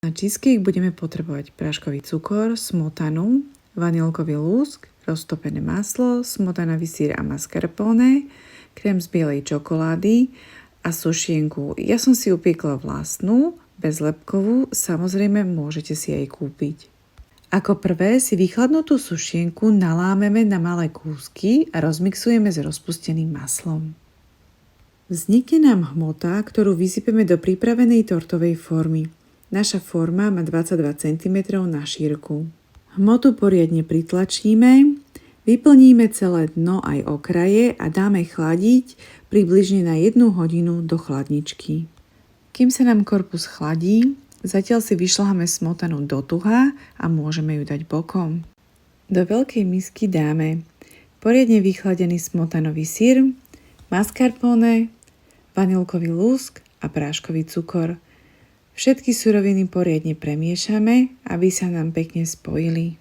Na cheesecake budeme potrebovať práškový cukor, smotanu, vanilkový lúsk, roztopené maslo, smotanavý syr a mascarpone, krém z bielej čokolády a sušienku. Ja som si upiekla vlastnú, bezlepkovú, samozrejme môžete si aj kúpiť. Ako prvé si vychladnutú sušienku nalámeme na malé kúsky a rozmixujeme s rozpusteným maslom. Vznikne nám hmota, ktorú vysypeme do pripravenej tortovej formy. Naša forma má 22 cm na šírku. Hmotu poriadne pritlačíme, vyplníme celé dno aj okraje a dáme chladiť približne na 1 hodinu do chladničky. Kým sa nám korpus chladí, zatiaľ si vyšľaháme smotanu do tuha a môžeme ju dať bokom. Do veľkej misky dáme poriadne vychladený smotanový syr, mascarpone, vanilkový lúsk a práškový cukor. Všetky suroviny poriadne premiešame, aby sa nám pekne spojili.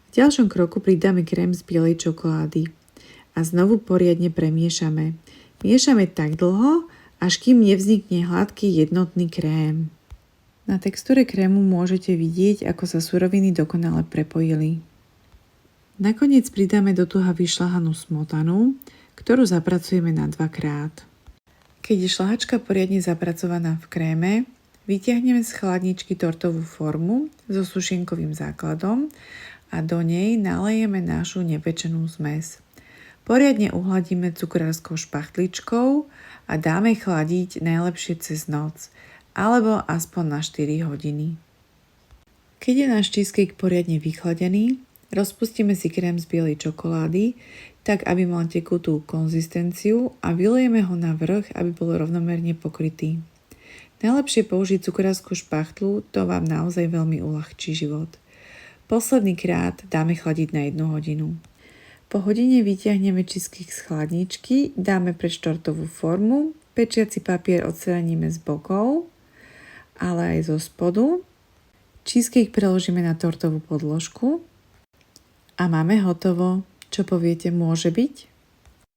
V ďalšom kroku pridáme krém z bielej čokolády a znovu poriadne premiešame. Miešame tak dlho, až kým nevznikne hladký jednotný krém. Na textúre krému môžete vidieť, ako sa suroviny dokonale prepojili. Nakoniec pridáme do tuha vyšľahanú smotanu, ktorú zapracujeme na 2-krát. Keď je šľahačka poriadne zapracovaná v kréme, vytiahneme z chladničky tortovú formu so sušienkovým základom a do nej nalejeme našu nepečenú zmes. Poriadne uhladíme cukrárskou špachtličkou a dáme chladiť najlepšie cez noc, alebo aspoň na 4 hodiny. Keď je náš cheesecake poriadne vychladený, rozpustíme si krém z bielej čokolády, tak aby mal tekutú konzistenciu a vylejeme ho na vrch, aby bol rovnomerne pokrytý. Najlepšie použiť cukrárskú špachtlu, to vám naozaj veľmi uľahčí život. Posledný krát dáme chladiť na 1 hodinu. Po hodine vytiahneme cheesecake z chladničky, dáme preč tortovú formu, pečiaci papier odstraníme z bokov, ale aj zo spodu. Cheesecake preložíme na tortovú podložku a máme hotovo. Čo poviete, môže byť?